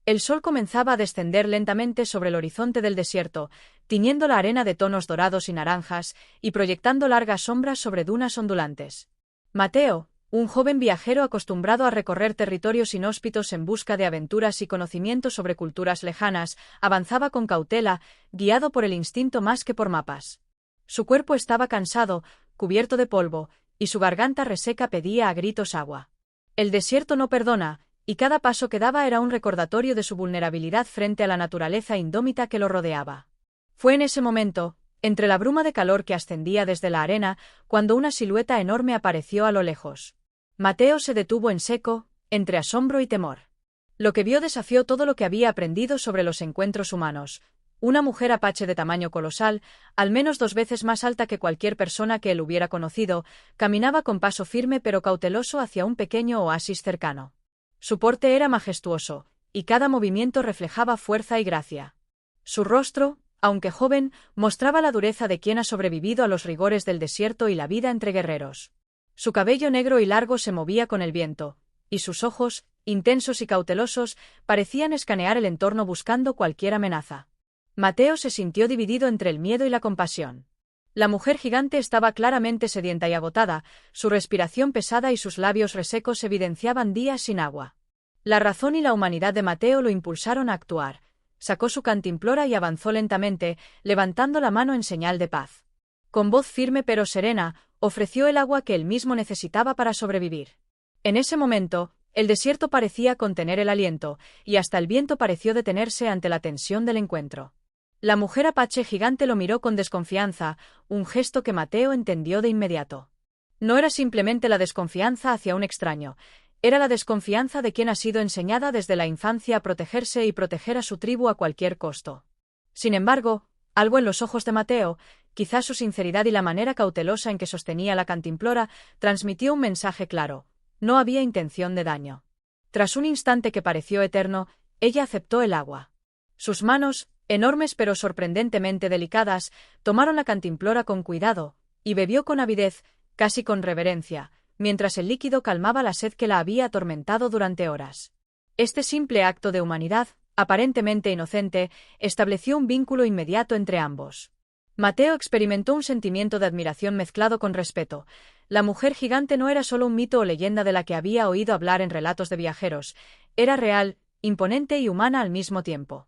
El sol comenzaba a descender lentamente sobre el horizonte del desierto, tiñendo la arena de tonos dorados y naranjas, y proyectando largas sombras sobre dunas ondulantes. Mateo, un joven viajero acostumbrado a recorrer territorios inhóspitos en busca de aventuras y conocimientos sobre culturas lejanas, avanzaba con cautela, guiado por el instinto más que por mapas. Su cuerpo estaba cansado, cubierto de polvo, y su garganta reseca pedía a gritos agua. El desierto no perdona, y cada paso que daba era un recordatorio de su vulnerabilidad frente a la naturaleza indómita que lo rodeaba. Fue en ese momento, entre la bruma de calor que ascendía desde la arena, cuando una silueta enorme apareció a lo lejos. Mateo se detuvo en seco, entre asombro y temor. Lo que vio desafió todo lo que había aprendido sobre los encuentros humanos. Una mujer apache de tamaño colosal, al menos 2 veces más alta que cualquier persona que él hubiera conocido, caminaba con paso firme pero cauteloso hacia un pequeño oasis cercano. Su porte era majestuoso, y cada movimiento reflejaba fuerza y gracia. Su rostro, aunque joven, mostraba la dureza de quien ha sobrevivido a los rigores del desierto y la vida entre guerreros. Su cabello negro y largo se movía con el viento, y sus ojos, intensos y cautelosos, parecían escanear el entorno buscando cualquier amenaza. Mateo se sintió dividido entre el miedo y la compasión. La mujer gigante estaba claramente sedienta y agotada, su respiración pesada y sus labios resecos evidenciaban días sin agua. La razón y la humanidad de Mateo lo impulsaron a actuar. Sacó su cantimplora y avanzó lentamente, levantando la mano en señal de paz. Con voz firme pero serena, ofreció el agua que él mismo necesitaba para sobrevivir. En ese momento, el desierto parecía contener el aliento, y hasta el viento pareció detenerse ante la tensión del encuentro. La mujer apache gigante lo miró con desconfianza, un gesto que Mateo entendió de inmediato. No era simplemente la desconfianza hacia un extraño, era la desconfianza de quien ha sido enseñada desde la infancia a protegerse y proteger a su tribu a cualquier costo. Sin embargo, algo en los ojos de Mateo, quizás su sinceridad y la manera cautelosa en que sostenía la cantimplora, transmitió un mensaje claro: no había intención de daño. Tras un instante que pareció eterno, ella aceptó el agua. Sus manos, enormes pero sorprendentemente delicadas, tomaron la cantimplora con cuidado, y bebió con avidez, casi con reverencia, mientras el líquido calmaba la sed que la había atormentado durante horas. Este simple acto de humanidad, aparentemente inocente, estableció un vínculo inmediato entre ambos. Mateo experimentó un sentimiento de admiración mezclado con respeto. La mujer gigante no era solo un mito o leyenda de la que había oído hablar en relatos de viajeros, era real, imponente y humana al mismo tiempo.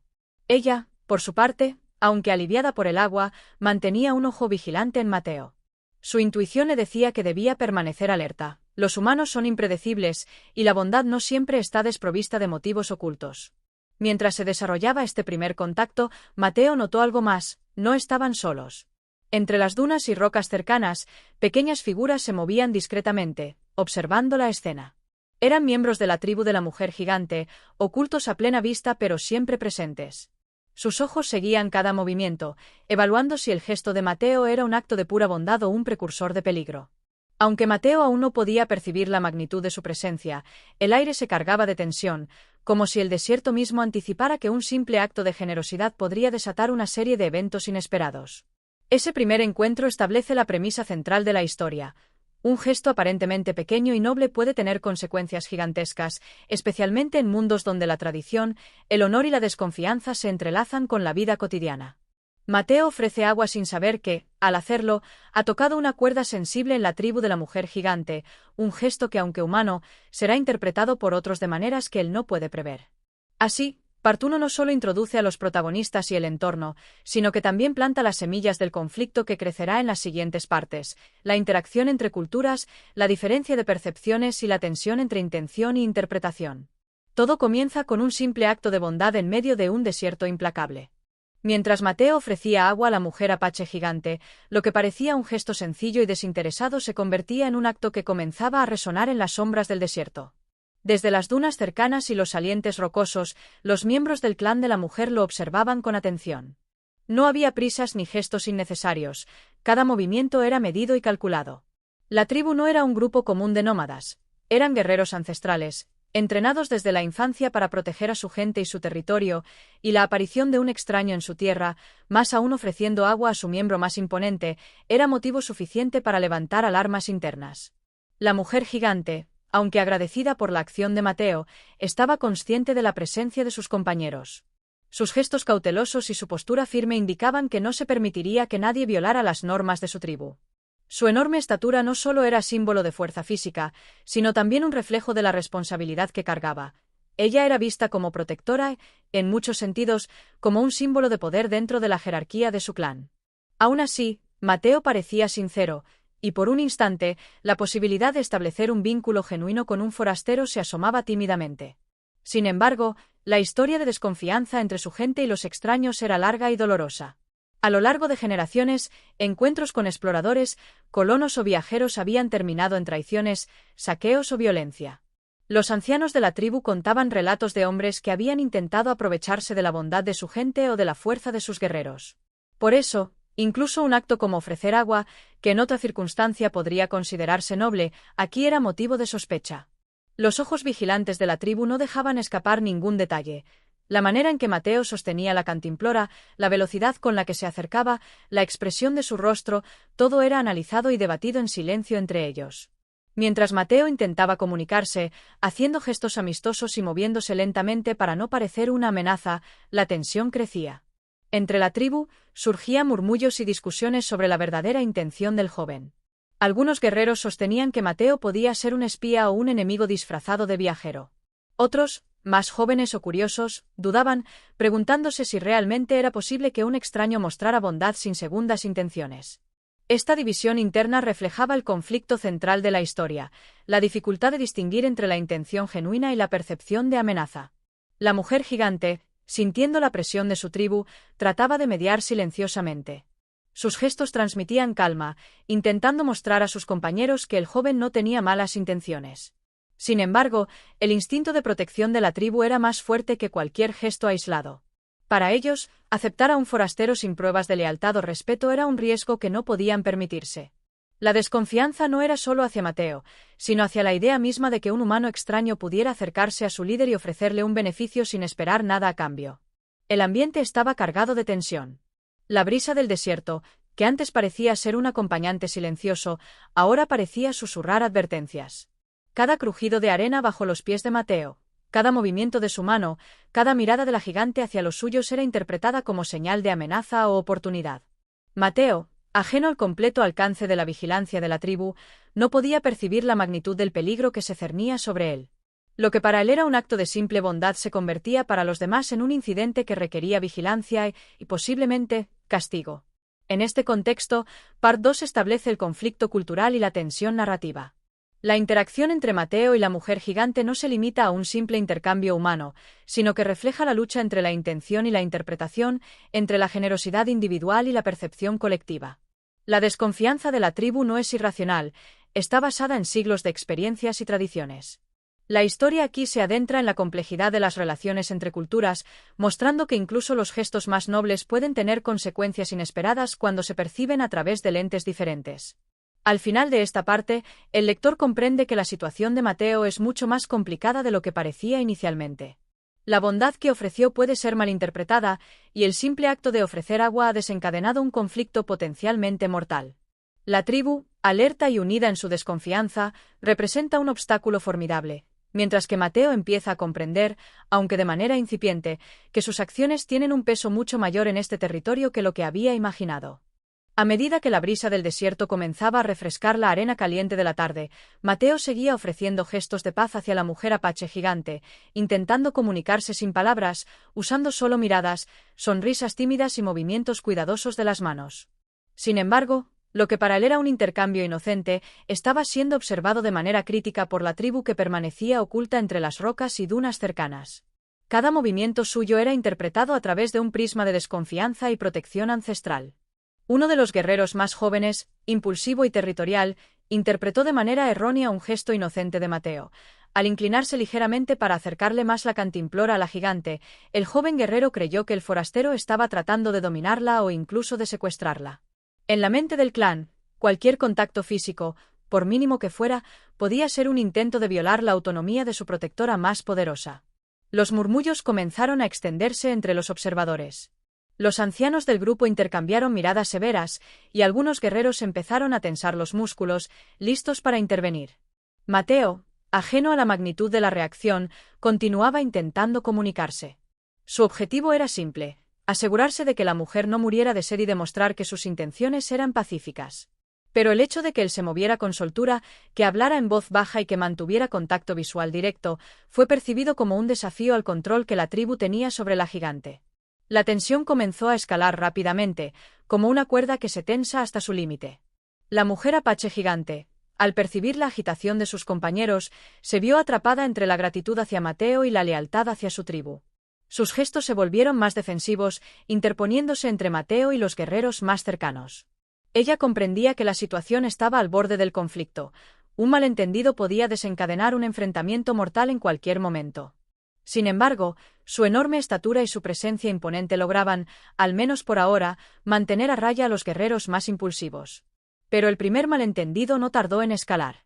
Ella, por su parte, aunque aliviada por el agua, mantenía un ojo vigilante en Mateo. Su intuición le decía que debía permanecer alerta. Los humanos son impredecibles, y la bondad no siempre está desprovista de motivos ocultos. Mientras se desarrollaba este primer contacto, Mateo notó algo más: no estaban solos. Entre las dunas y rocas cercanas, pequeñas figuras se movían discretamente, observando la escena. Eran miembros de la tribu de la mujer gigante, ocultos a plena vista pero siempre presentes. Sus ojos seguían cada movimiento, evaluando si el gesto de Mateo era un acto de pura bondad o un precursor de peligro. Aunque Mateo aún no podía percibir la magnitud de su presencia, el aire se cargaba de tensión, como si el desierto mismo anticipara que un simple acto de generosidad podría desatar una serie de eventos inesperados. Ese primer encuentro establece la premisa central de la historia. Un gesto aparentemente pequeño y noble puede tener consecuencias gigantescas, especialmente en mundos donde la tradición, el honor y la desconfianza se entrelazan con la vida cotidiana. Mateo ofrece agua sin saber que, al hacerlo, ha tocado una cuerda sensible en la tribu de la mujer gigante, un gesto que, aunque humano, será interpretado por otros de maneras que él no puede prever. Así, Part 1 no solo introduce a los protagonistas y el entorno, sino que también planta las semillas del conflicto que crecerá en las siguientes partes: la interacción entre culturas, la diferencia de percepciones y la tensión entre intención y interpretación. Todo comienza con un simple acto de bondad en medio de un desierto implacable. Mientras Mateo ofrecía agua a la mujer apache gigante, lo que parecía un gesto sencillo y desinteresado se convertía en un acto que comenzaba a resonar en las sombras del desierto. Desde las dunas cercanas y los salientes rocosos, los miembros del clan de la mujer lo observaban con atención. No había prisas ni gestos innecesarios, cada movimiento era medido y calculado. La tribu no era un grupo común de nómadas, eran guerreros ancestrales, entrenados desde la infancia para proteger a su gente y su territorio, y la aparición de un extraño en su tierra, más aún ofreciendo agua a su miembro más imponente, era motivo suficiente para levantar alarmas internas. La mujer gigante, Aunque agradecida por la acción de Mateo, estaba consciente de la presencia de sus compañeros. Sus gestos cautelosos y su postura firme indicaban que no se permitiría que nadie violara las normas de su tribu. Su enorme estatura no solo era símbolo de fuerza física, sino también un reflejo de la responsabilidad que cargaba. Ella era vista como protectora, en muchos sentidos, como un símbolo de poder dentro de la jerarquía de su clan. Aún así, Mateo parecía sincero, y por un instante, la posibilidad de establecer un vínculo genuino con un forastero se asomaba tímidamente. Sin embargo, la historia de desconfianza entre su gente y los extraños era larga y dolorosa. A lo largo de generaciones, encuentros con exploradores, colonos o viajeros habían terminado en traiciones, saqueos o violencia. Los ancianos de la tribu contaban relatos de hombres que habían intentado aprovecharse de la bondad de su gente o de la fuerza de sus guerreros. Por eso, incluso un acto como ofrecer agua, que en otra circunstancia podría considerarse noble, aquí era motivo de sospecha. Los ojos vigilantes de la tribu no dejaban escapar ningún detalle. La manera en que Mateo sostenía la cantimplora, la velocidad con la que se acercaba, la expresión de su rostro, todo era analizado y debatido en silencio entre ellos. Mientras Mateo intentaba comunicarse, haciendo gestos amistosos y moviéndose lentamente para no parecer una amenaza, la tensión crecía. Entre la tribu, surgían murmullos y discusiones sobre la verdadera intención del joven. Algunos guerreros sostenían que Mateo podía ser un espía o un enemigo disfrazado de viajero. Otros, más jóvenes o curiosos, dudaban, preguntándose si realmente era posible que un extraño mostrara bondad sin segundas intenciones. Esta división interna reflejaba el conflicto central de la historia, la dificultad de distinguir entre la intención genuina y la percepción de amenaza. La mujer gigante, sintiendo la presión de su tribu, trataba de mediar silenciosamente. Sus gestos transmitían calma, intentando mostrar a sus compañeros que el joven no tenía malas intenciones. Sin embargo, el instinto de protección de la tribu era más fuerte que cualquier gesto aislado. Para ellos, aceptar a un forastero sin pruebas de lealtad o respeto era un riesgo que no podían permitirse. La desconfianza no era solo hacia Mateo, sino hacia la idea misma de que un humano extraño pudiera acercarse a su líder y ofrecerle un beneficio sin esperar nada a cambio. El ambiente estaba cargado de tensión. La brisa del desierto, que antes parecía ser un acompañante silencioso, ahora parecía susurrar advertencias. Cada crujido de arena bajo los pies de Mateo, cada movimiento de su mano, cada mirada de la gigante hacia los suyos era interpretada como señal de amenaza o oportunidad. Mateo, ajeno al completo alcance de la vigilancia de la tribu, no podía percibir la magnitud del peligro que se cernía sobre él. Lo que para él era un acto de simple bondad se convertía para los demás en un incidente que requería vigilancia y posiblemente, castigo. En este contexto, Part 2 establece el conflicto cultural y la tensión narrativa. La interacción entre Mateo y la mujer gigante no se limita a un simple intercambio humano, sino que refleja la lucha entre la intención y la interpretación, entre la generosidad individual y la percepción colectiva. La desconfianza de la tribu no es irracional, está basada en siglos de experiencias y tradiciones. La historia aquí se adentra en la complejidad de las relaciones entre culturas, mostrando que incluso los gestos más nobles pueden tener consecuencias inesperadas cuando se perciben a través de lentes diferentes. Al final de esta parte, el lector comprende que la situación de Mateo es mucho más complicada de lo que parecía inicialmente. La bondad que ofreció puede ser malinterpretada, y el simple acto de ofrecer agua ha desencadenado un conflicto potencialmente mortal. La tribu, alerta y unida en su desconfianza, representa un obstáculo formidable, mientras que Mateo empieza a comprender, aunque de manera incipiente, que sus acciones tienen un peso mucho mayor en este territorio que lo que había imaginado. A medida que la brisa del desierto comenzaba a refrescar la arena caliente de la tarde, Mateo seguía ofreciendo gestos de paz hacia la mujer apache gigante, intentando comunicarse sin palabras, usando solo miradas, sonrisas tímidas y movimientos cuidadosos de las manos. Sin embargo, lo que para él era un intercambio inocente, estaba siendo observado de manera crítica por la tribu que permanecía oculta entre las rocas y dunas cercanas. Cada movimiento suyo era interpretado a través de un prisma de desconfianza y protección ancestral. Uno de los guerreros más jóvenes, impulsivo y territorial, interpretó de manera errónea un gesto inocente de Mateo. Al inclinarse ligeramente para acercarle más la cantimplora a la gigante, el joven guerrero creyó que el forastero estaba tratando de dominarla o incluso de secuestrarla. En la mente del clan, cualquier contacto físico, por mínimo que fuera, podía ser un intento de violar la autonomía de su protectora más poderosa. Los murmullos comenzaron a extenderse entre los observadores. Los ancianos del grupo intercambiaron miradas severas, y algunos guerreros empezaron a tensar los músculos, listos para intervenir. Mateo, Ajeno a la magnitud de la reacción, continuaba intentando comunicarse. Su objetivo era simple: asegurarse de que la mujer no muriera de sed y demostrar que sus intenciones eran pacíficas. Pero el hecho de que él se moviera con soltura, que hablara en voz baja y que mantuviera contacto visual directo, fue percibido como un desafío al control que la tribu tenía sobre la gigante. La tensión comenzó a escalar rápidamente, como una cuerda que se tensa hasta su límite. La mujer apache gigante, al percibir la agitación de sus compañeros, se vio atrapada entre la gratitud hacia Mateo y la lealtad hacia su tribu. Sus gestos se volvieron más defensivos, interponiéndose entre Mateo y los guerreros más cercanos. Ella comprendía que la situación estaba al borde del conflicto. Un malentendido podía desencadenar un enfrentamiento mortal en cualquier momento. Sin embargo, su enorme estatura y su presencia imponente lograban, al menos por ahora, mantener a raya a los guerreros más impulsivos. Pero el primer malentendido no tardó en escalar.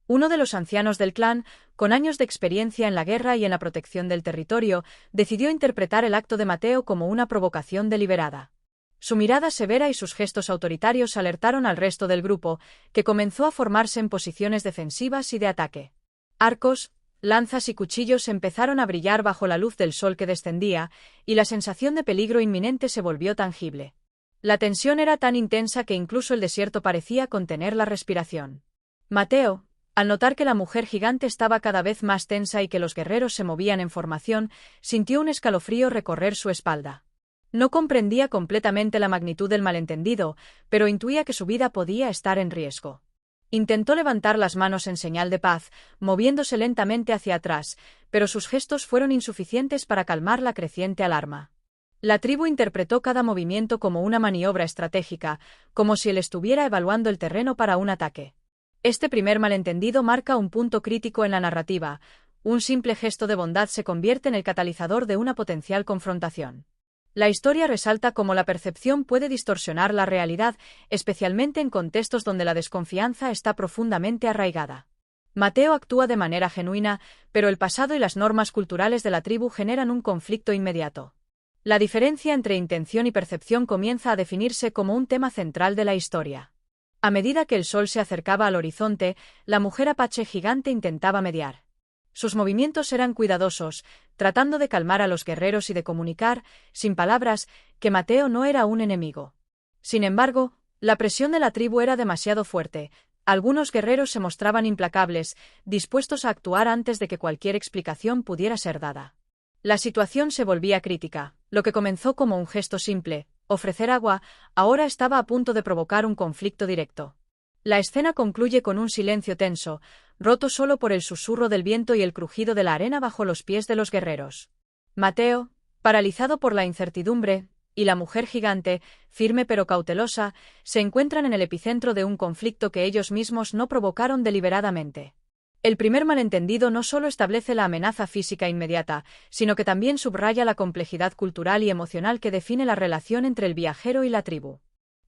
Uno de los ancianos del clan, con años de experiencia en la guerra y en la protección del territorio, decidió interpretar el acto de Mateo como una provocación deliberada. Su mirada severa y sus gestos autoritarios alertaron al resto del grupo, que comenzó a formarse en posiciones defensivas y de ataque. Arcos, lanzas y cuchillos empezaron a brillar bajo la luz del sol que descendía, y la sensación de peligro inminente se volvió tangible. La tensión era tan intensa que incluso el desierto parecía contener la respiración. Mateo, al notar que la mujer gigante estaba cada vez más tensa y que los guerreros se movían en formación, sintió un escalofrío recorrer su espalda. No comprendía completamente la magnitud del malentendido, pero intuía que su vida podía estar en riesgo. Intentó levantar las manos en señal de paz, moviéndose lentamente hacia atrás, pero sus gestos fueron insuficientes para calmar la creciente alarma. La tribu interpretó cada movimiento como una maniobra estratégica, como si él estuviera evaluando el terreno para un ataque. Este primer malentendido marca un punto crítico en la narrativa. Un simple gesto de bondad se convierte en el catalizador de una potencial confrontación. La historia resalta cómo la percepción puede distorsionar la realidad, especialmente en contextos donde la desconfianza está profundamente arraigada. Mateo actúa de manera genuina, pero el pasado y las normas culturales de la tribu generan un conflicto inmediato. La diferencia entre intención y percepción comienza a definirse como un tema central de la historia. A medida que el sol se acercaba al horizonte, la mujer apache gigante intentaba mediar. Sus movimientos eran cuidadosos, tratando de calmar a los guerreros y de comunicar, sin palabras, que Mateo no era un enemigo. Sin embargo, la presión de la tribu era demasiado fuerte. Algunos guerreros se mostraban implacables, dispuestos a actuar antes de que cualquier explicación pudiera ser dada. La situación se volvía crítica. Lo que comenzó como un gesto simple, ofrecer agua, ahora estaba a punto de provocar un conflicto directo. La escena concluye con un silencio tenso, roto solo por el susurro del viento y el crujido de la arena bajo los pies de los guerreros. Mateo, paralizado por la incertidumbre, y la mujer gigante, firme pero cautelosa, se encuentran en el epicentro de un conflicto que ellos mismos no provocaron deliberadamente. El primer malentendido no solo establece la amenaza física inmediata, sino que también subraya la complejidad cultural y emocional que define la relación entre el viajero y la tribu.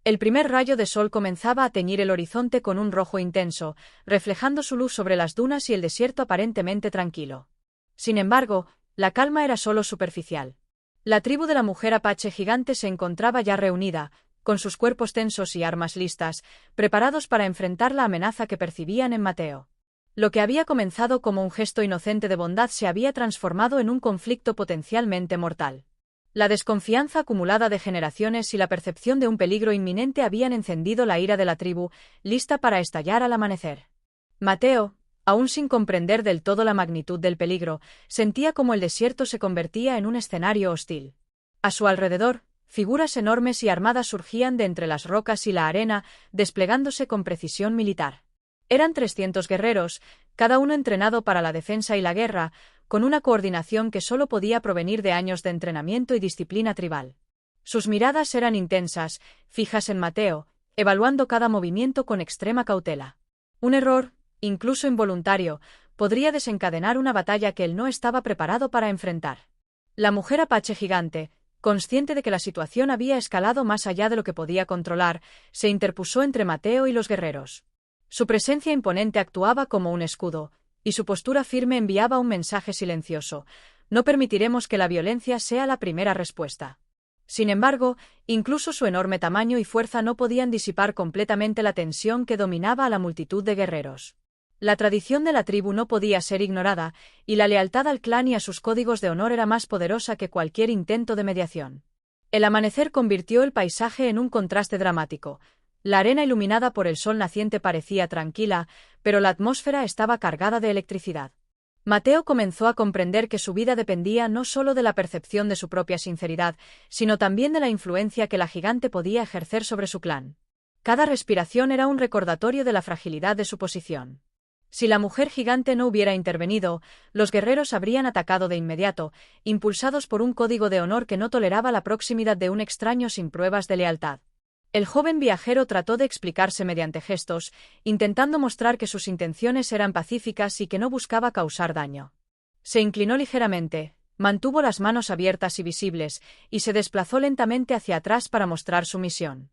El primer rayo de sol comenzaba a teñir el horizonte con un rojo intenso, reflejando su luz sobre las dunas y el desierto aparentemente tranquilo. Sin embargo, la calma era solo superficial. La tribu de la mujer apache gigante se encontraba ya reunida, con sus cuerpos tensos y armas listas, preparados para enfrentar la amenaza que percibían en Mateo. Lo que había comenzado como un gesto inocente de bondad se había transformado en un conflicto potencialmente mortal. La desconfianza acumulada de generaciones y la percepción de un peligro inminente habían encendido la ira de la tribu, lista para estallar al amanecer. Mateo, aún sin comprender del todo la magnitud del peligro, sentía como el desierto se convertía en un escenario hostil. A su alrededor, figuras enormes y armadas surgían de entre las rocas y la arena, desplegándose con precisión militar. Eran 300 guerreros, cada uno entrenado para la defensa y la guerra, con una coordinación que solo podía provenir de años de entrenamiento y disciplina tribal. Sus miradas eran intensas, fijas en Mateo, evaluando cada movimiento con extrema cautela. Un error, incluso involuntario, podría desencadenar una batalla que él no estaba preparado para enfrentar. La mujer apache gigante, consciente de que la situación había escalado más allá de lo que podía controlar, se interpuso entre Mateo y los guerreros. Su presencia imponente actuaba como un escudo, y su postura firme enviaba un mensaje silencioso: no permitiremos que la violencia sea la primera respuesta. Sin embargo, incluso su enorme tamaño y fuerza no podían disipar completamente la tensión que dominaba a la multitud de guerreros. La tradición de la tribu no podía ser ignorada, y la lealtad al clan y a sus códigos de honor era más poderosa que cualquier intento de mediación. El amanecer convirtió el paisaje en un contraste dramático. La arena iluminada por el sol naciente parecía tranquila, pero la atmósfera estaba cargada de electricidad. Mateo comenzó a comprender que su vida dependía no solo de la percepción de su propia sinceridad, sino también de la influencia que la gigante podía ejercer sobre su clan. Cada respiración era un recordatorio de la fragilidad de su posición. Si la mujer gigante no hubiera intervenido, los guerreros habrían atacado de inmediato, impulsados por un código de honor que no toleraba la proximidad de un extraño sin pruebas de lealtad. El joven viajero trató de explicarse mediante gestos, intentando mostrar que sus intenciones eran pacíficas y que no buscaba causar daño. Se inclinó ligeramente, mantuvo las manos abiertas y visibles, y se desplazó lentamente hacia atrás para mostrar su misión.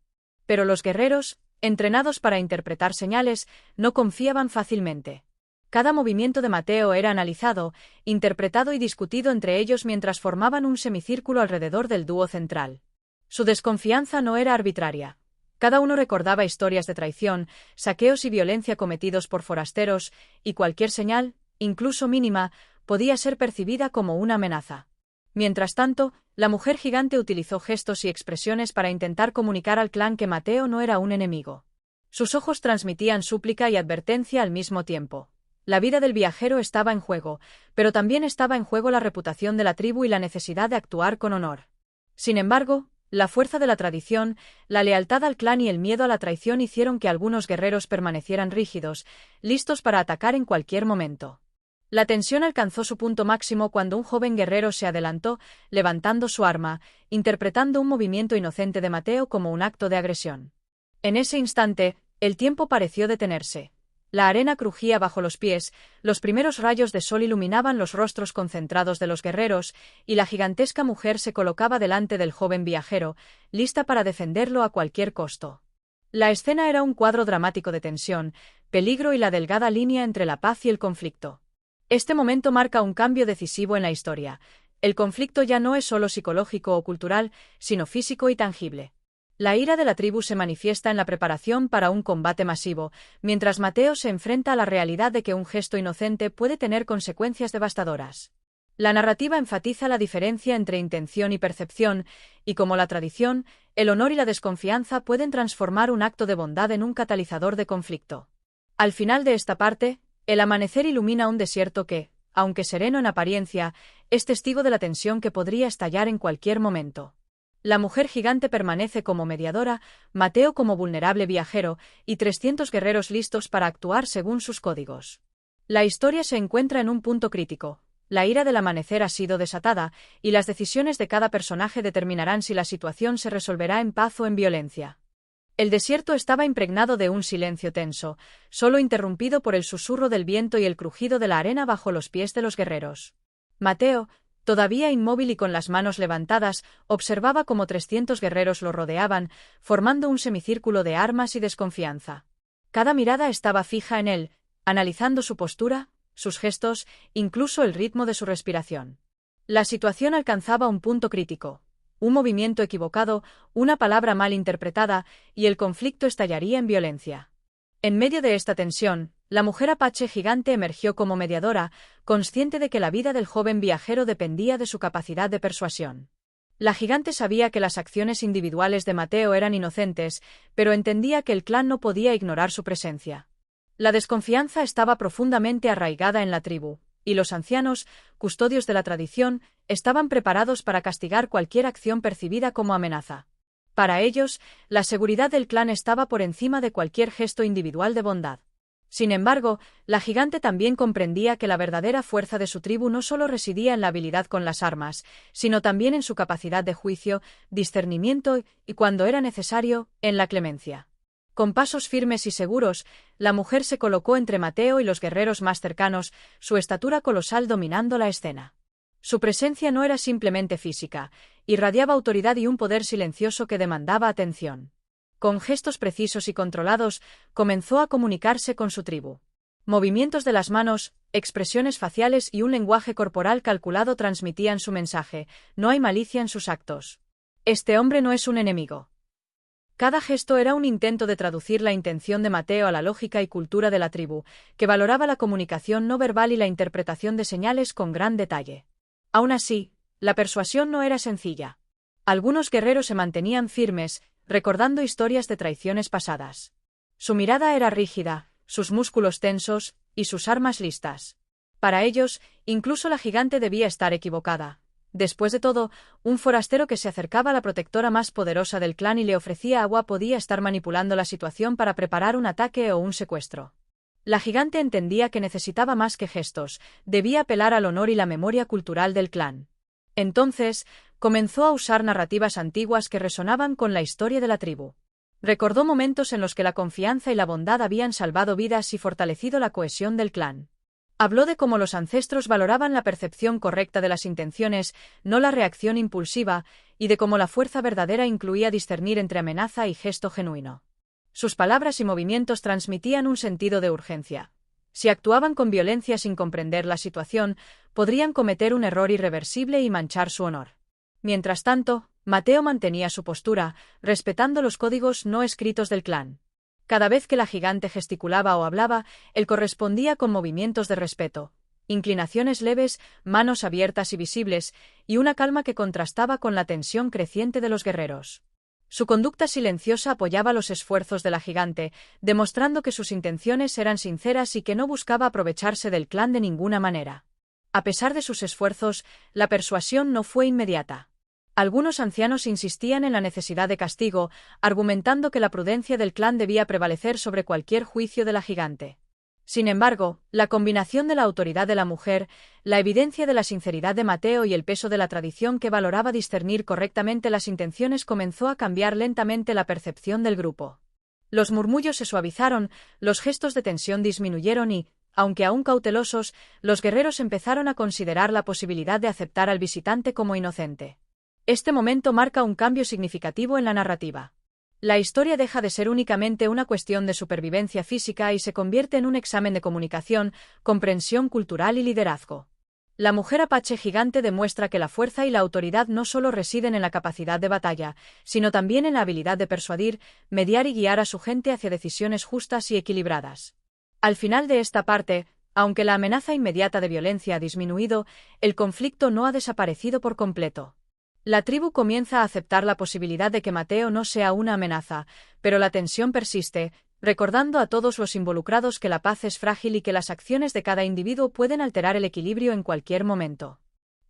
Pero los guerreros, entrenados para interpretar señales, no confiaban fácilmente. Cada movimiento de Mateo era analizado, interpretado y discutido entre ellos mientras formaban un semicírculo alrededor del dúo central. Su desconfianza no era arbitraria. Cada uno recordaba historias de traición, saqueos y violencia cometidos por forasteros, y cualquier señal, incluso mínima, podía ser percibida como una amenaza. Mientras tanto, la mujer gigante utilizó gestos y expresiones para intentar comunicar al clan que Mateo no era un enemigo. Sus ojos transmitían súplica y advertencia al mismo tiempo. La vida del viajero estaba en juego, pero también estaba en juego la reputación de la tribu y la necesidad de actuar con honor. Sin embargo, la fuerza de la tradición, la lealtad al clan y el miedo a la traición hicieron que algunos guerreros permanecieran rígidos, listos para atacar en cualquier momento. La tensión alcanzó su punto máximo cuando un joven guerrero se adelantó, levantando su arma, interpretando un movimiento inocente de Mateo como un acto de agresión. En ese instante, el tiempo pareció detenerse. La arena crujía bajo los pies, los primeros rayos de sol iluminaban los rostros concentrados de los guerreros, y la gigantesca mujer se colocaba delante del joven viajero, lista para defenderlo a cualquier costo. La escena era un cuadro dramático de tensión, peligro y la delgada línea entre la paz y el conflicto. Este momento marca un cambio decisivo en la historia. El conflicto ya no es solo psicológico o cultural, sino físico y tangible. La ira de la tribu se manifiesta en la preparación para un combate masivo, mientras Mateo se enfrenta a la realidad de que un gesto inocente puede tener consecuencias devastadoras. La narrativa enfatiza la diferencia entre intención y percepción, y como la tradición, el honor y la desconfianza pueden transformar un acto de bondad en un catalizador de conflicto. Al final de esta parte, el amanecer ilumina un desierto que, aunque sereno en apariencia, es testigo de la tensión que podría estallar en cualquier momento. La mujer gigante permanece como mediadora, Mateo como vulnerable viajero, y 300 guerreros listos para actuar según sus códigos. La historia se encuentra en un punto crítico. La ira del amanecer ha sido desatada, y las decisiones de cada personaje determinarán si la situación se resolverá en paz o en violencia. El desierto estaba impregnado de un silencio tenso, solo interrumpido por el susurro del viento y el crujido de la arena bajo los pies de los guerreros. Mateo, todavía inmóvil y con las manos levantadas, observaba cómo 300 guerreros lo rodeaban, formando un semicírculo de armas y desconfianza. Cada mirada estaba fija en él, analizando su postura, sus gestos, incluso el ritmo de su respiración. La situación alcanzaba un punto crítico. Un movimiento equivocado, una palabra mal interpretada, y el conflicto estallaría en violencia. En medio de esta tensión, la mujer apache gigante emergió como mediadora, consciente de que la vida del joven viajero dependía de su capacidad de persuasión. La gigante sabía que las acciones individuales de Mateo eran inocentes, pero entendía que el clan no podía ignorar su presencia. La desconfianza estaba profundamente arraigada en la tribu, y los ancianos, custodios de la tradición, estaban preparados para castigar cualquier acción percibida como amenaza. Para ellos, la seguridad del clan estaba por encima de cualquier gesto individual de bondad. Sin embargo, la gigante también comprendía que la verdadera fuerza de su tribu no solo residía en la habilidad con las armas, sino también en su capacidad de juicio, discernimiento y, cuando era necesario, en la clemencia. Con pasos firmes y seguros, la mujer se colocó entre Mateo y los guerreros más cercanos, su estatura colosal dominando la escena. Su presencia no era simplemente física, irradiaba autoridad y un poder silencioso que demandaba atención. Con gestos precisos y controlados, comenzó a comunicarse con su tribu. Movimientos de las manos, expresiones faciales y un lenguaje corporal calculado transmitían su mensaje: no hay malicia en sus actos. Este hombre no es un enemigo. Cada gesto era un intento de traducir la intención de Mateo a la lógica y cultura de la tribu, que valoraba la comunicación no verbal y la interpretación de señales con gran detalle. Aún así, la persuasión no era sencilla. Algunos guerreros se mantenían firmes, recordando historias de traiciones pasadas. Su mirada era rígida, sus músculos tensos, y sus armas listas. Para ellos, incluso la gigante debía estar equivocada. Después de todo, un forastero que se acercaba a la protectora más poderosa del clan y le ofrecía agua podía estar manipulando la situación para preparar un ataque o un secuestro. La gigante entendía que necesitaba más que gestos, debía apelar al honor y la memoria cultural del clan. Entonces, comenzó a usar narrativas antiguas que resonaban con la historia de la tribu. Recordó momentos en los que la confianza y la bondad habían salvado vidas y fortalecido la cohesión del clan. Habló de cómo los ancestros valoraban la percepción correcta de las intenciones, no la reacción impulsiva, y de cómo la fuerza verdadera incluía discernir entre amenaza y gesto genuino. Sus palabras y movimientos transmitían un sentido de urgencia. Si actuaban con violencia sin comprender la situación, podrían cometer un error irreversible y manchar su honor. Mientras tanto, Mateo mantenía su postura, respetando los códigos no escritos del clan. Cada vez que la gigante gesticulaba o hablaba, él correspondía con movimientos de respeto, inclinaciones leves, manos abiertas y visibles, y una calma que contrastaba con la tensión creciente de los guerreros. Su conducta silenciosa apoyaba los esfuerzos de la gigante, demostrando que sus intenciones eran sinceras y que no buscaba aprovecharse del clan de ninguna manera. A pesar de sus esfuerzos, la persuasión no fue inmediata. Algunos ancianos insistían en la necesidad de castigo, argumentando que la prudencia del clan debía prevalecer sobre cualquier juicio de la gigante. Sin embargo, la combinación de la autoridad de la mujer, la evidencia de la sinceridad de Mateo y el peso de la tradición que valoraba discernir correctamente las intenciones comenzó a cambiar lentamente la percepción del grupo. Los murmullos se suavizaron, los gestos de tensión disminuyeron y, aunque aún cautelosos, los guerreros empezaron a considerar la posibilidad de aceptar al visitante como inocente. Este momento marca un cambio significativo en la narrativa. La historia deja de ser únicamente una cuestión de supervivencia física y se convierte en un examen de comunicación, comprensión cultural y liderazgo. La mujer apache gigante demuestra que la fuerza y la autoridad no solo residen en la capacidad de batalla, sino también en la habilidad de persuadir, mediar y guiar a su gente hacia decisiones justas y equilibradas. Al final de esta parte, aunque la amenaza inmediata de violencia ha disminuido, el conflicto no ha desaparecido por completo. La tribu comienza a aceptar la posibilidad de que Mateo no sea una amenaza, pero la tensión persiste, recordando a todos los involucrados que la paz es frágil y que las acciones de cada individuo pueden alterar el equilibrio en cualquier momento.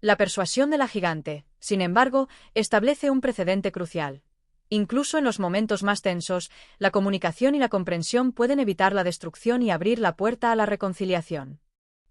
La persuasión de la gigante, sin embargo, establece un precedente crucial. Incluso en los momentos más tensos, la comunicación y la comprensión pueden evitar la destrucción y abrir la puerta a la reconciliación.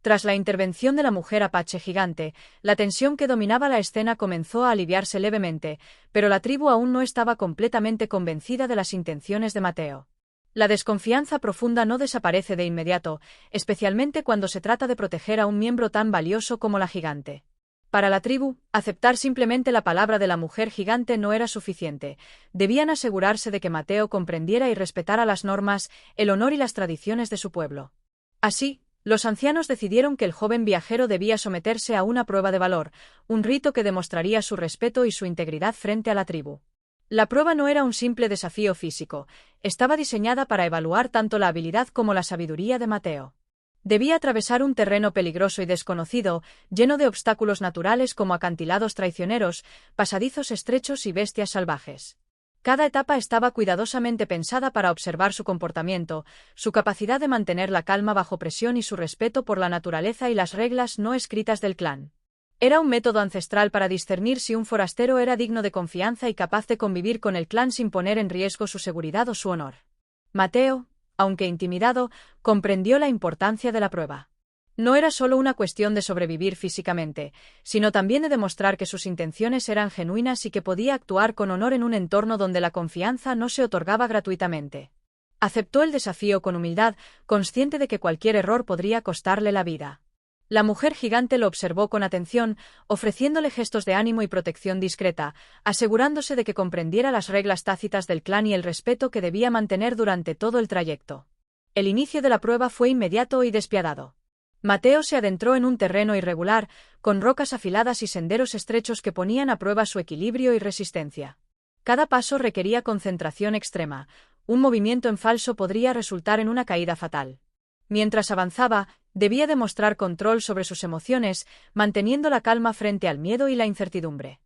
Tras la intervención de la mujer apache gigante, la tensión que dominaba la escena comenzó a aliviarse levemente, pero la tribu aún no estaba completamente convencida de las intenciones de Mateo. La desconfianza profunda no desaparece de inmediato, especialmente cuando se trata de proteger a un miembro tan valioso como la gigante. Para la tribu, aceptar simplemente la palabra de la mujer gigante no era suficiente. Debían asegurarse de que Mateo comprendiera y respetara las normas, el honor y las tradiciones de su pueblo. Así, los ancianos decidieron que el joven viajero debía someterse a una prueba de valor, un rito que demostraría su respeto y su integridad frente a la tribu. La prueba no era un simple desafío físico, estaba diseñada para evaluar tanto la habilidad como la sabiduría de Mateo. Debía atravesar un terreno peligroso y desconocido, lleno de obstáculos naturales como acantilados traicioneros, pasadizos estrechos y bestias salvajes. Cada etapa estaba cuidadosamente pensada para observar su comportamiento, su capacidad de mantener la calma bajo presión y su respeto por la naturaleza y las reglas no escritas del clan. Era un método ancestral para discernir si un forastero era digno de confianza y capaz de convivir con el clan sin poner en riesgo su seguridad o su honor. Mateo, aunque intimidado, comprendió la importancia de la prueba. No era solo una cuestión de sobrevivir físicamente, sino también de demostrar que sus intenciones eran genuinas y que podía actuar con honor en un entorno donde la confianza no se otorgaba gratuitamente. Aceptó el desafío con humildad, consciente de que cualquier error podría costarle la vida. La mujer gigante lo observó con atención, ofreciéndole gestos de ánimo y protección discreta, asegurándose de que comprendiera las reglas tácitas del clan y el respeto que debía mantener durante todo el trayecto. El inicio de la prueba fue inmediato y despiadado. Mateo se adentró en un terreno irregular, con rocas afiladas y senderos estrechos que ponían a prueba su equilibrio y resistencia. Cada paso requería concentración extrema. Un movimiento en falso podría resultar en una caída fatal. Mientras avanzaba, debía demostrar control sobre sus emociones, manteniendo la calma frente al miedo y la incertidumbre.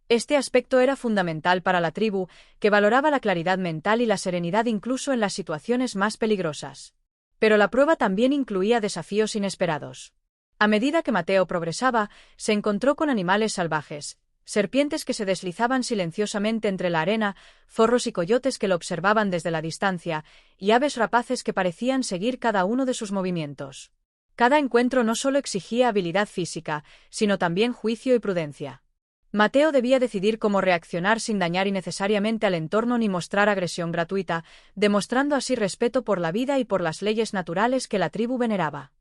Este aspecto era fundamental para la tribu, que valoraba la claridad mental y la serenidad incluso en las situaciones más peligrosas. Pero la prueba también incluía desafíos inesperados. A medida que Mateo progresaba, se encontró con animales salvajes, serpientes que se deslizaban silenciosamente entre la arena, zorros y coyotes que lo observaban desde la distancia, y aves rapaces que parecían seguir cada uno de sus movimientos. Cada encuentro no solo exigía habilidad física, sino también juicio y prudencia. Mateo debía decidir cómo reaccionar sin dañar innecesariamente al entorno ni mostrar agresión gratuita, demostrando así respeto por la vida y por las leyes naturales que la tribu veneraba.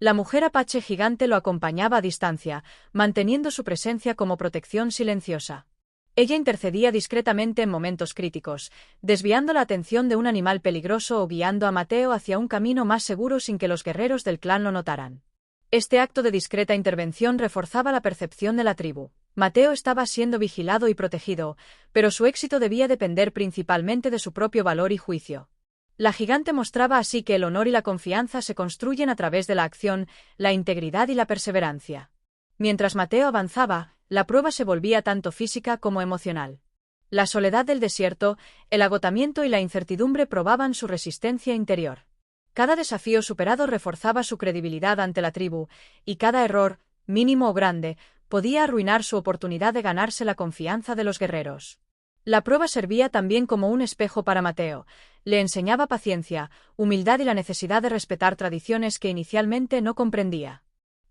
La mujer apache gigante lo acompañaba a distancia, manteniendo su presencia como protección silenciosa. Ella intercedía discretamente en momentos críticos, desviando la atención de un animal peligroso o guiando a Mateo hacia un camino más seguro sin que los guerreros del clan lo notaran. Este acto de discreta intervención reforzaba la percepción de la tribu. Mateo estaba siendo vigilado y protegido, pero su éxito debía depender principalmente de su propio valor y juicio. La gigante mostraba así que el honor y la confianza se construyen a través de la acción, la integridad y la perseverancia. Mientras Mateo avanzaba, la prueba se volvía tanto física como emocional. La soledad del desierto, el agotamiento y la incertidumbre probaban su resistencia interior. Cada desafío superado reforzaba su credibilidad ante la tribu, y cada error, mínimo o grande, podía arruinar su oportunidad de ganarse la confianza de los guerreros. La prueba servía también como un espejo para Mateo. Le enseñaba paciencia, humildad y la necesidad de respetar tradiciones que inicialmente no comprendía.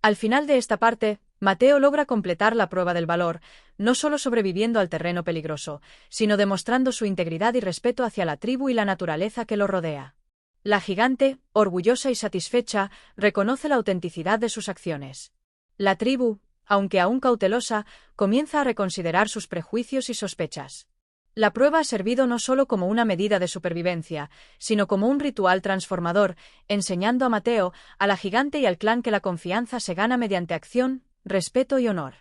Al final de esta parte, Mateo logra completar la prueba del valor, no solo sobreviviendo al terreno peligroso, sino demostrando su integridad y respeto hacia la tribu y la naturaleza que lo rodea. La gigante, orgullosa y satisfecha, reconoce la autenticidad de sus acciones. La tribu, aunque aún cautelosa, comienza a reconsiderar sus prejuicios y sospechas. La prueba ha servido no solo como una medida de supervivencia, sino como un ritual transformador, enseñando a Mateo, a la gigante y al clan que la confianza se gana mediante acción, respeto y honor.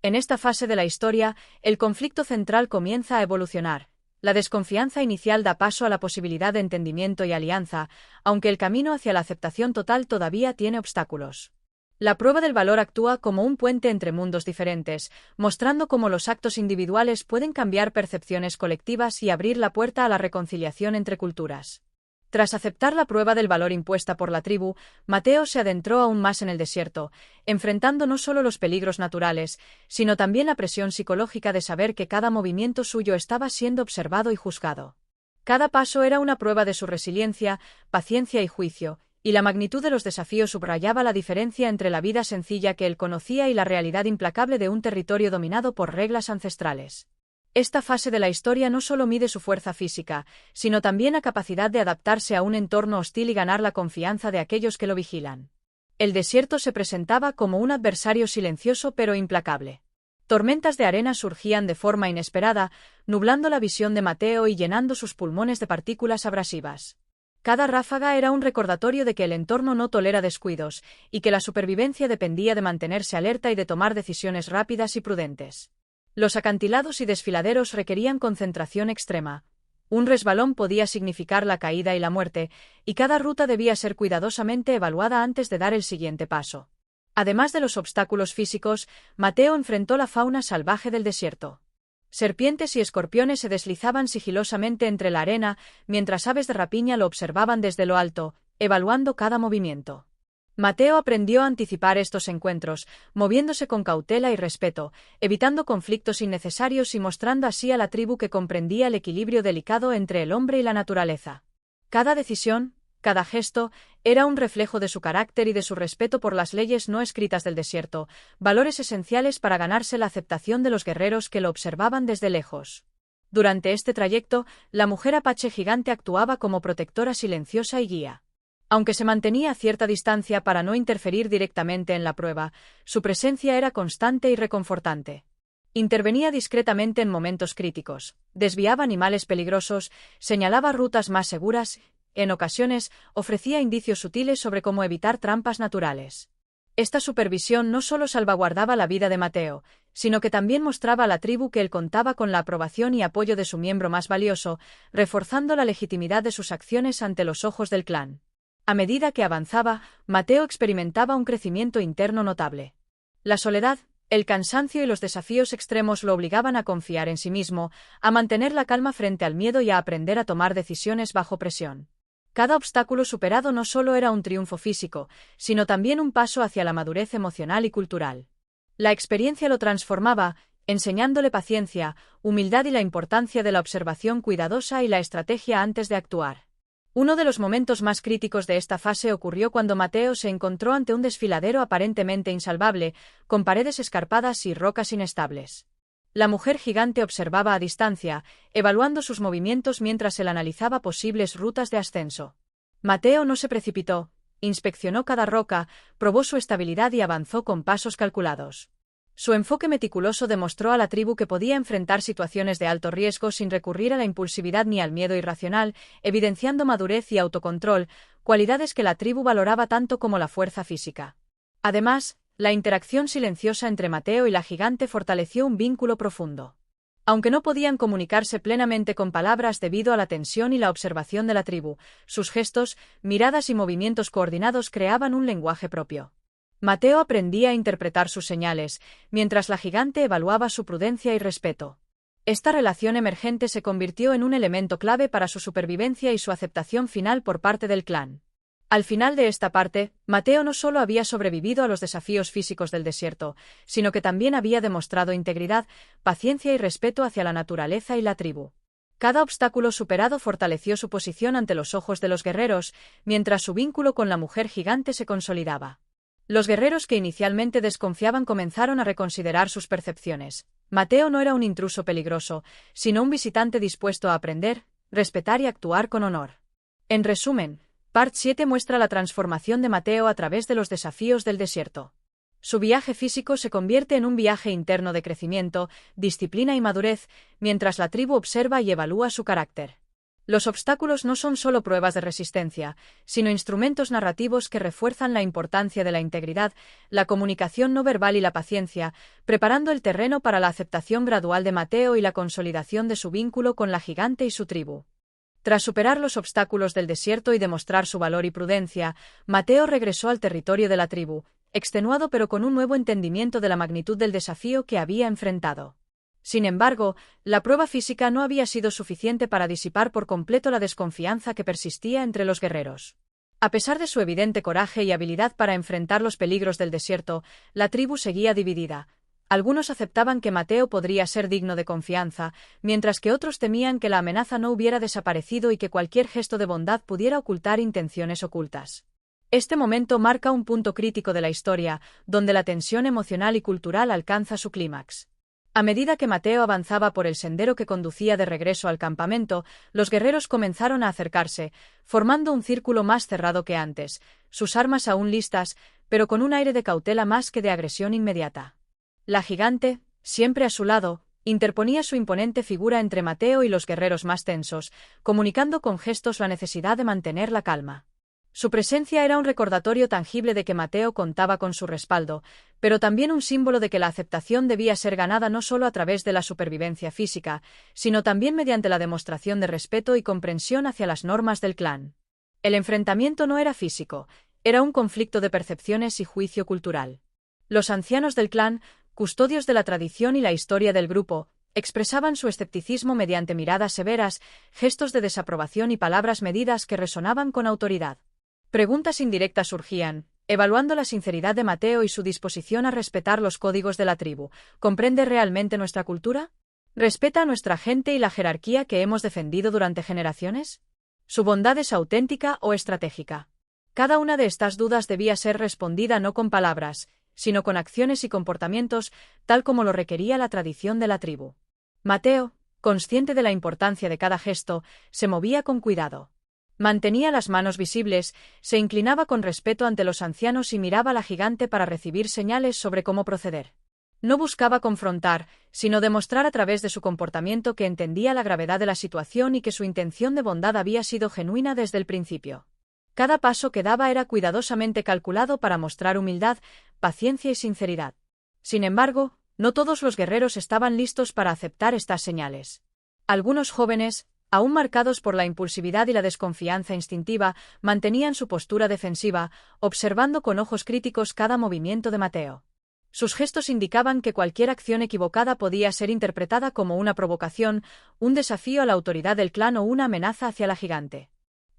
En esta fase de la historia, el conflicto central comienza a evolucionar. La desconfianza inicial da paso a la posibilidad de entendimiento y alianza, aunque el camino hacia la aceptación total todavía tiene obstáculos. La prueba del valor actúa como un puente entre mundos diferentes, mostrando cómo los actos individuales pueden cambiar percepciones colectivas y abrir la puerta a la reconciliación entre culturas. Tras aceptar la prueba del valor impuesta por la tribu, Mateo se adentró aún más en el desierto, enfrentando no solo los peligros naturales, sino también la presión psicológica de saber que cada movimiento suyo estaba siendo observado y juzgado. Cada paso era una prueba de su resiliencia, paciencia y juicio, y la magnitud de los desafíos subrayaba la diferencia entre la vida sencilla que él conocía y la realidad implacable de un territorio dominado por reglas ancestrales. Esta fase de la historia no solo mide su fuerza física, sino también la capacidad de adaptarse a un entorno hostil y ganar la confianza de aquellos que lo vigilan. El desierto se presentaba como un adversario silencioso pero implacable. Tormentas de arena surgían de forma inesperada, nublando la visión de Mateo y llenando sus pulmones de partículas abrasivas. Cada ráfaga era un recordatorio de que el entorno no tolera descuidos, y que la supervivencia dependía de mantenerse alerta y de tomar decisiones rápidas y prudentes. Los acantilados y desfiladeros requerían concentración extrema. Un resbalón podía significar la caída y la muerte, y cada ruta debía ser cuidadosamente evaluada antes de dar el siguiente paso. Además de los obstáculos físicos, Mateo enfrentó la fauna salvaje del desierto. Serpientes y escorpiones se deslizaban sigilosamente entre la arena, mientras aves de rapiña lo observaban desde lo alto, evaluando cada movimiento. Mateo aprendió a anticipar estos encuentros, moviéndose con cautela y respeto, evitando conflictos innecesarios y mostrando así a la tribu que comprendía el equilibrio delicado entre el hombre y la naturaleza. Cada decisión, cada gesto, era un reflejo de su carácter y de su respeto por las leyes no escritas del desierto, valores esenciales para ganarse la aceptación de los guerreros que lo observaban desde lejos. Durante este trayecto, la mujer apache gigante actuaba como protectora silenciosa y guía. Aunque se mantenía a cierta distancia para no interferir directamente en la prueba, su presencia era constante y reconfortante. Intervenía discretamente en momentos críticos, desviaba animales peligrosos, señalaba rutas más seguras. En ocasiones, ofrecía indicios sutiles sobre cómo evitar trampas naturales. Esta supervisión no solo salvaguardaba la vida de Mateo, sino que también mostraba a la tribu que él contaba con la aprobación y apoyo de su miembro más valioso, reforzando la legitimidad de sus acciones ante los ojos del clan. A medida que avanzaba, Mateo experimentaba un crecimiento interno notable. La soledad, el cansancio y los desafíos extremos lo obligaban a confiar en sí mismo, a mantener la calma frente al miedo y a aprender a tomar decisiones bajo presión. Cada obstáculo superado no solo era un triunfo físico, sino también un paso hacia la madurez emocional y cultural. La experiencia lo transformaba, enseñándole paciencia, humildad y la importancia de la observación cuidadosa y la estrategia antes de actuar. Uno de los momentos más críticos de esta fase ocurrió cuando Mateo se encontró ante un desfiladero aparentemente insalvable, con paredes escarpadas y rocas inestables. La mujer gigante observaba a distancia, evaluando sus movimientos mientras él analizaba posibles rutas de ascenso. Mateo no se precipitó, inspeccionó cada roca, probó su estabilidad y avanzó con pasos calculados. Su enfoque meticuloso demostró a la tribu que podía enfrentar situaciones de alto riesgo sin recurrir a la impulsividad ni al miedo irracional, evidenciando madurez y autocontrol, cualidades que la tribu valoraba tanto como la fuerza física. Además, la interacción silenciosa entre Mateo y la gigante fortaleció un vínculo profundo. Aunque no podían comunicarse plenamente con palabras debido a la tensión y la observación de la tribu, sus gestos, miradas y movimientos coordinados creaban un lenguaje propio. Mateo aprendía a interpretar sus señales, mientras la gigante evaluaba su prudencia y respeto. Esta relación emergente se convirtió en un elemento clave para su supervivencia y su aceptación final por parte del clan. Al final de esta parte, Mateo no solo había sobrevivido a los desafíos físicos del desierto, sino que también había demostrado integridad, paciencia y respeto hacia la naturaleza y la tribu. Cada obstáculo superado fortaleció su posición ante los ojos de los guerreros, mientras su vínculo con la mujer gigante se consolidaba. Los guerreros que inicialmente desconfiaban comenzaron a reconsiderar sus percepciones. Mateo no era un intruso peligroso, sino un visitante dispuesto a aprender, respetar y actuar con honor. En resumen, Part 7 muestra la transformación de Mateo a través de los desafíos del desierto. Su viaje físico se convierte en un viaje interno de crecimiento, disciplina y madurez, mientras la tribu observa y evalúa su carácter. Los obstáculos no son solo pruebas de resistencia, sino instrumentos narrativos que refuerzan la importancia de la integridad, la comunicación no verbal y la paciencia, preparando el terreno para la aceptación gradual de Mateo y la consolidación de su vínculo con la gigante y su tribu. Tras superar los obstáculos del desierto y demostrar su valor y prudencia, Mateo regresó al territorio de la tribu, extenuado pero con un nuevo entendimiento de la magnitud del desafío que había enfrentado. Sin embargo, la prueba física no había sido suficiente para disipar por completo la desconfianza que persistía entre los guerreros. A pesar de su evidente coraje y habilidad para enfrentar los peligros del desierto, la tribu seguía dividida. Algunos aceptaban que Mateo podría ser digno de confianza, mientras que otros temían que la amenaza no hubiera desaparecido y que cualquier gesto de bondad pudiera ocultar intenciones ocultas. Este momento marca un punto crítico de la historia, donde la tensión emocional y cultural alcanza su clímax. A medida que Mateo avanzaba por el sendero que conducía de regreso al campamento, los guerreros comenzaron a acercarse, formando un círculo más cerrado que antes, sus armas aún listas, pero con un aire de cautela más que de agresión inmediata. La gigante, siempre a su lado, interponía su imponente figura entre Mateo y los guerreros más tensos, comunicando con gestos la necesidad de mantener la calma. Su presencia era un recordatorio tangible de que Mateo contaba con su respaldo, pero también un símbolo de que la aceptación debía ser ganada no solo a través de la supervivencia física, sino también mediante la demostración de respeto y comprensión hacia las normas del clan. El enfrentamiento no era físico, era un conflicto de percepciones y juicio cultural. Los ancianos del clan, custodios de la tradición y la historia del grupo, expresaban su escepticismo mediante miradas severas, gestos de desaprobación y palabras medidas que resonaban con autoridad. Preguntas indirectas surgían, evaluando la sinceridad de Mateo y su disposición a respetar los códigos de la tribu. ¿Comprende realmente nuestra cultura? ¿Respeta a nuestra gente y la jerarquía que hemos defendido durante generaciones? ¿Su bondad es auténtica o estratégica? Cada una de estas dudas debía ser respondida no con palabras, sino con acciones y comportamientos, tal como lo requería la tradición de la tribu. Mateo, consciente de la importancia de cada gesto, se movía con cuidado. Mantenía las manos visibles, se inclinaba con respeto ante los ancianos y miraba a la gigante para recibir señales sobre cómo proceder. No buscaba confrontar, sino demostrar a través de su comportamiento que entendía la gravedad de la situación y que su intención de bondad había sido genuina desde el principio. Cada paso que daba era cuidadosamente calculado para mostrar humildad, paciencia y sinceridad. Sin embargo, no todos los guerreros estaban listos para aceptar estas señales. Algunos jóvenes, aún marcados por la impulsividad y la desconfianza instintiva, mantenían su postura defensiva, observando con ojos críticos cada movimiento de Mateo. Sus gestos indicaban que cualquier acción equivocada podía ser interpretada como una provocación, un desafío a la autoridad del clan o una amenaza hacia la gigante.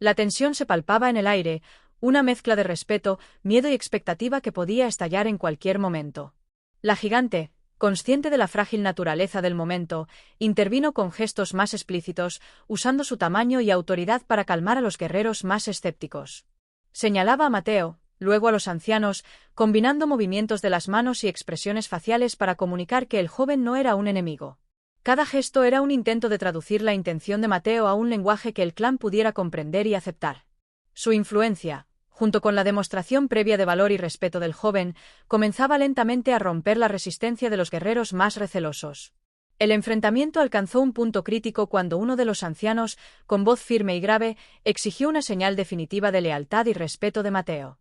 La tensión se palpaba en el aire, una mezcla de respeto, miedo y expectativa que podía estallar en cualquier momento. La gigante, consciente de la frágil naturaleza del momento, intervino con gestos más explícitos, usando su tamaño y autoridad para calmar a los guerreros más escépticos. Señalaba a Mateo, luego a los ancianos, combinando movimientos de las manos y expresiones faciales para comunicar que el joven no era un enemigo. Cada gesto era un intento de traducir la intención de Mateo a un lenguaje que el clan pudiera comprender y aceptar. Su influencia, junto con la demostración previa de valor y respeto del joven, comenzaba lentamente a romper la resistencia de los guerreros más recelosos. El enfrentamiento alcanzó un punto crítico cuando uno de los ancianos, con voz firme y grave, exigió una señal definitiva de lealtad y respeto de Mateo.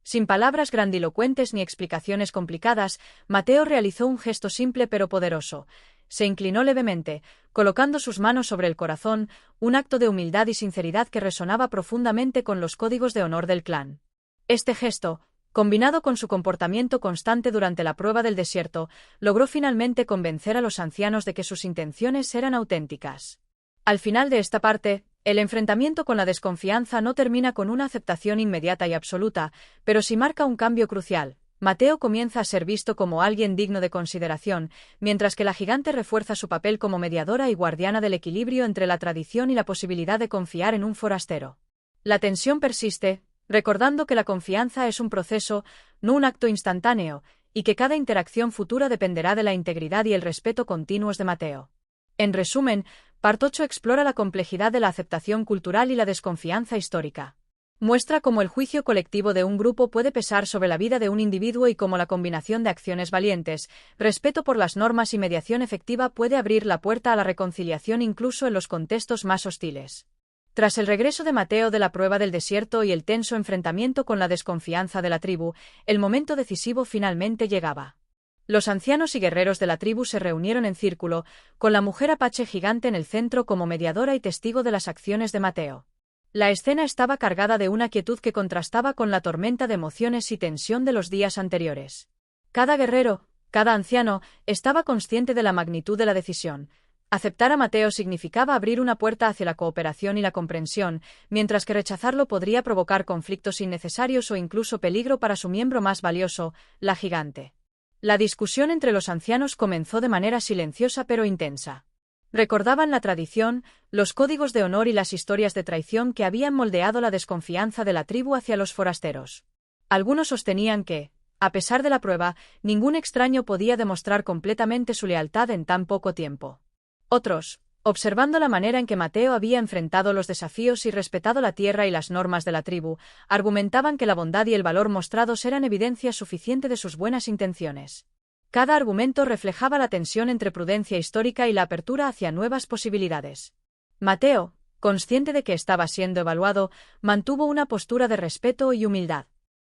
Sin palabras grandilocuentes ni explicaciones complicadas, Mateo realizó un gesto simple pero poderoso. Se inclinó levemente, colocando sus manos sobre el corazón, un acto de humildad y sinceridad que resonaba profundamente con los códigos de honor del clan. Este gesto, combinado con su comportamiento constante durante la prueba del desierto, logró finalmente convencer a los ancianos de que sus intenciones eran auténticas. Al final de esta parte, el enfrentamiento con la desconfianza no termina con una aceptación inmediata y absoluta, pero sí marca un cambio crucial. Mateo comienza a ser visto como alguien digno de consideración, mientras que la gigante refuerza su papel como mediadora y guardiana del equilibrio entre la tradición y la posibilidad de confiar en un forastero. La tensión persiste, recordando que la confianza es un proceso, no un acto instantáneo, y que cada interacción futura dependerá de la integridad y el respeto continuos de Mateo. En resumen, Part 8 explora la complejidad de la aceptación cultural y la desconfianza histórica. Muestra cómo el juicio colectivo de un grupo puede pesar sobre la vida de un individuo y cómo la combinación de acciones valientes, respeto por las normas y mediación efectiva puede abrir la puerta a la reconciliación incluso en los contextos más hostiles. Tras el regreso de Mateo de la prueba del desierto y el tenso enfrentamiento con la desconfianza de la tribu, el momento decisivo finalmente llegaba. Los ancianos y guerreros de la tribu se reunieron en círculo, con la mujer apache gigante en el centro como mediadora y testigo de las acciones de Mateo. La escena estaba cargada de una quietud que contrastaba con la tormenta de emociones y tensión de los días anteriores. Cada guerrero, cada anciano, estaba consciente de la magnitud de la decisión. Aceptar a Mateo significaba abrir una puerta hacia la cooperación y la comprensión, mientras que rechazarlo podría provocar conflictos innecesarios o incluso peligro para su miembro más valioso, la gigante. La discusión entre los ancianos comenzó de manera silenciosa pero intensa. Recordaban la tradición, los códigos de honor y las historias de traición que habían moldeado la desconfianza de la tribu hacia los forasteros. Algunos sostenían que, a pesar de la prueba, ningún extraño podía demostrar completamente su lealtad en tan poco tiempo. Otros, observando la manera en que Mateo había enfrentado los desafíos y respetado la tierra y las normas de la tribu, argumentaban que la bondad y el valor mostrados eran evidencia suficiente de sus buenas intenciones. Cada argumento reflejaba la tensión entre prudencia histórica y la apertura hacia nuevas posibilidades. Mateo, consciente de que estaba siendo evaluado, mantuvo una postura de respeto y humildad.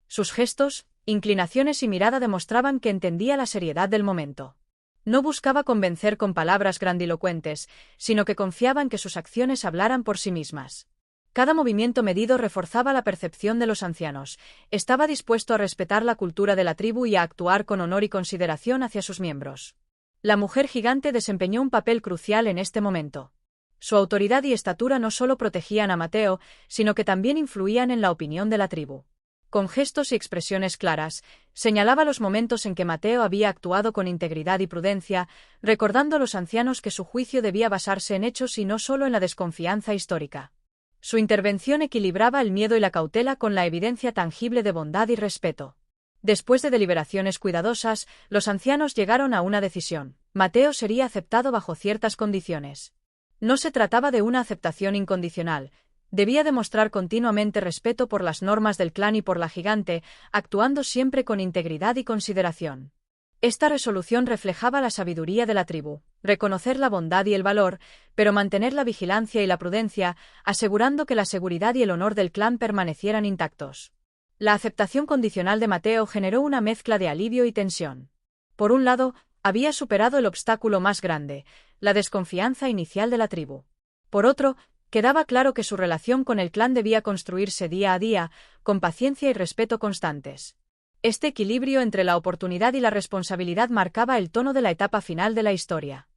Sus gestos, inclinaciones y mirada demostraban que entendía la seriedad del momento. No buscaba convencer con palabras grandilocuentes, sino que confiaba en que sus acciones hablaran por sí mismas. Cada movimiento medido reforzaba la percepción de los ancianos. Estaba dispuesto a respetar la cultura de la tribu y a actuar con honor y consideración hacia sus miembros. La mujer gigante desempeñó un papel crucial en este momento. Su autoridad y estatura no solo protegían a Mateo, sino que también influían en la opinión de la tribu. Con gestos y expresiones claras, señalaba los momentos en que Mateo había actuado con integridad y prudencia, recordando a los ancianos que su juicio debía basarse en hechos y no solo en la desconfianza histórica. Su intervención equilibraba el miedo y la cautela con la evidencia tangible de bondad y respeto. Después de deliberaciones cuidadosas, los ancianos llegaron a una decisión. Mateo sería aceptado bajo ciertas condiciones. No se trataba de una aceptación incondicional. Debía demostrar continuamente respeto por las normas del clan y por la gigante, actuando siempre con integridad y consideración. Esta resolución reflejaba la sabiduría de la tribu, reconocer la bondad y el valor, pero mantener la vigilancia y la prudencia, asegurando que la seguridad y el honor del clan permanecieran intactos. La aceptación condicional de Mateo generó una mezcla de alivio y tensión. Por un lado, Había superado el obstáculo más grande, la desconfianza inicial de la tribu. Por otro, quedaba claro que su relación con el clan debía construirse día a día, con paciencia y respeto constantes. Este equilibrio entre la oportunidad y la responsabilidad marcaba el tono de la etapa final de la historia.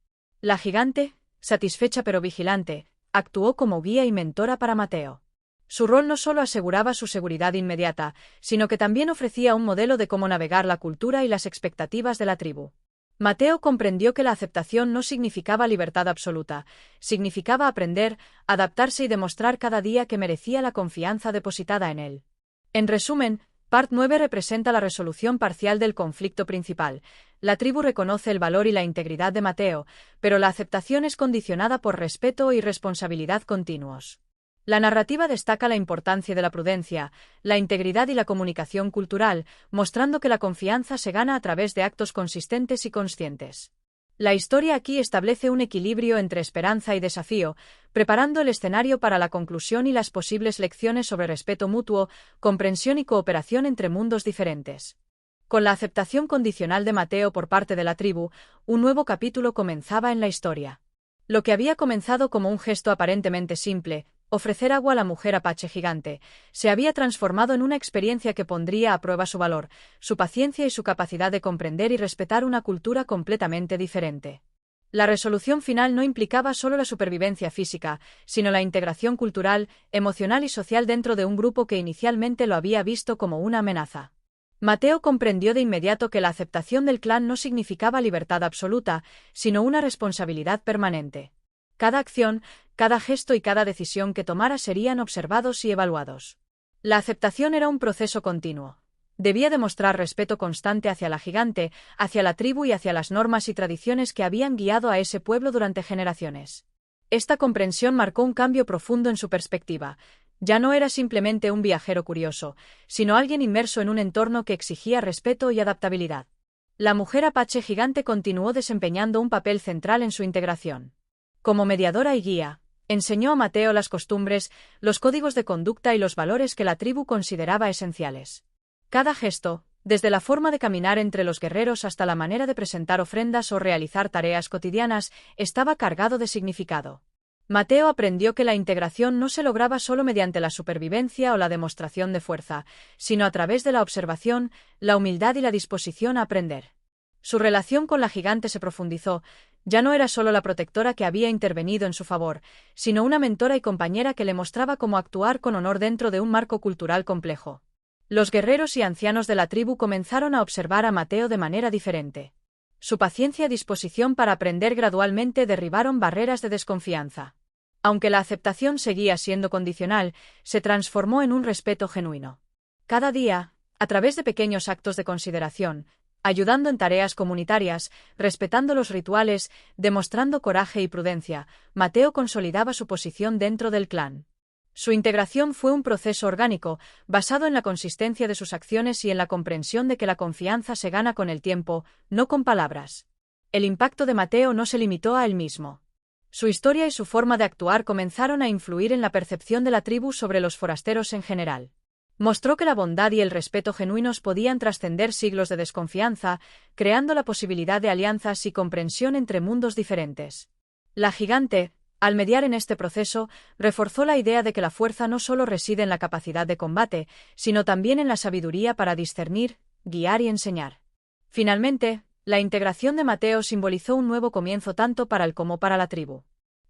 La gigante, satisfecha pero vigilante, actuó como guía y mentora para Mateo. Su rol no solo aseguraba su seguridad inmediata, sino que también ofrecía un modelo de cómo navegar la cultura y las expectativas de la tribu. Mateo comprendió que la aceptación no significaba libertad absoluta, significaba aprender, adaptarse y demostrar cada día que merecía la confianza depositada en él. En resumen, Part 9 representa la resolución parcial del conflicto principal. La tribu reconoce el valor y la integridad de Mateo, pero la aceptación es condicionada por respeto y responsabilidad continuos. La narrativa destaca la importancia de la prudencia, la integridad y la comunicación cultural, mostrando que la confianza se gana a través de actos consistentes y conscientes. La historia aquí establece un equilibrio entre esperanza y desafío, preparando el escenario para la conclusión y las posibles lecciones sobre respeto mutuo, comprensión y cooperación entre mundos diferentes. Con la aceptación condicional de Mateo por parte de la tribu, un nuevo capítulo comenzaba en la historia. Lo que había comenzado como un gesto aparentemente simple, ofrecer agua a la mujer apache gigante, se había transformado en una experiencia que pondría a prueba su valor, su paciencia y su capacidad de comprender y respetar una cultura completamente diferente. La resolución final no implicaba solo la supervivencia física, sino la integración cultural, emocional y social dentro de un grupo que inicialmente lo había visto como una amenaza. Mateo comprendió de inmediato que la aceptación del clan no significaba libertad absoluta, sino una responsabilidad permanente. Cada acción, cada gesto y cada decisión que tomara serían observados y evaluados. La aceptación era un proceso continuo. Debía demostrar respeto constante hacia la gigante, hacia la tribu y hacia las normas y tradiciones que habían guiado a ese pueblo durante generaciones. Esta comprensión marcó un cambio profundo en su perspectiva. Ya no era simplemente un viajero curioso, sino alguien inmerso en un entorno que exigía respeto y adaptabilidad. La mujer apache gigante continuó desempeñando un papel central en su integración. Como mediadora y guía, enseñó a Mateo las costumbres, los códigos de conducta y los valores que la tribu consideraba esenciales. Cada gesto, desde la forma de caminar entre los guerreros hasta la manera de presentar ofrendas o realizar tareas cotidianas, estaba cargado de significado. Mateo aprendió que la integración no se lograba solo mediante la supervivencia o la demostración de fuerza, sino a través de la observación, la humildad y la disposición a aprender. Su relación con la gigante se profundizó. Ya no era solo la protectora que había intervenido en su favor, sino una mentora y compañera que le mostraba cómo actuar con honor dentro de un marco cultural complejo. Los guerreros y ancianos de la tribu comenzaron a observar a Mateo de manera diferente. Su paciencia y disposición para aprender gradualmente derribaron barreras de desconfianza. Aunque la aceptación seguía siendo condicional, se transformó en un respeto genuino. Cada día, a través de pequeños actos de consideración, ayudando en tareas comunitarias, respetando los rituales, demostrando coraje y prudencia, Mateo consolidaba su posición dentro del clan. Su integración fue un proceso orgánico, basado en la consistencia de sus acciones y en la comprensión de que la confianza se gana con el tiempo, no con palabras. El impacto de Mateo no se limitó a él mismo. Su historia y su forma de actuar comenzaron a influir en la percepción de la tribu sobre los forasteros en general. Mostró que la bondad y el respeto genuinos podían trascender siglos de desconfianza, creando la posibilidad de alianzas y comprensión entre mundos diferentes. La gigante, al mediar en este proceso, reforzó la idea de que la fuerza no solo reside en la capacidad de combate, sino también en la sabiduría para discernir, guiar y enseñar. Finalmente, la integración de Mateo simbolizó un nuevo comienzo tanto para él como para la tribu.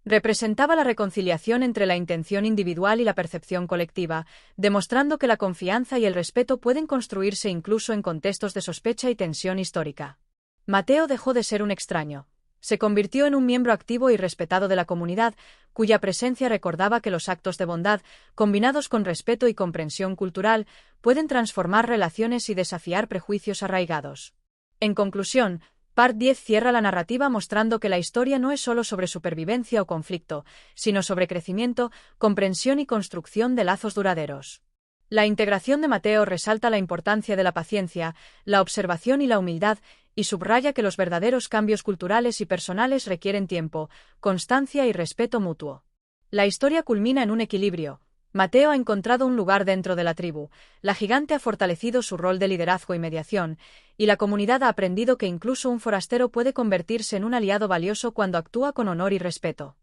Representaba la reconciliación entre la intención individual y la percepción colectiva, demostrando que la confianza y el respeto pueden construirse incluso en contextos de sospecha y tensión histórica. Mateo dejó de ser un extraño. Se convirtió en un miembro activo y respetado de la comunidad, cuya presencia recordaba que los actos de bondad, combinados con respeto y comprensión cultural, pueden transformar relaciones y desafiar prejuicios arraigados. En conclusión, Part 10 cierra la narrativa mostrando que la historia no es solo sobre supervivencia o conflicto, sino sobre crecimiento, comprensión y construcción de lazos duraderos. La integración de Mateo resalta la importancia de la paciencia, la observación y la humildad, y subraya que los verdaderos cambios culturales y personales requieren tiempo, constancia y respeto mutuo. La historia culmina en un equilibrio, Mateo ha encontrado un lugar dentro de la tribu, la gigante ha fortalecido su rol de liderazgo y mediación, y la comunidad ha aprendido que incluso un forastero puede convertirse en un aliado valioso cuando actúa con honor y respeto.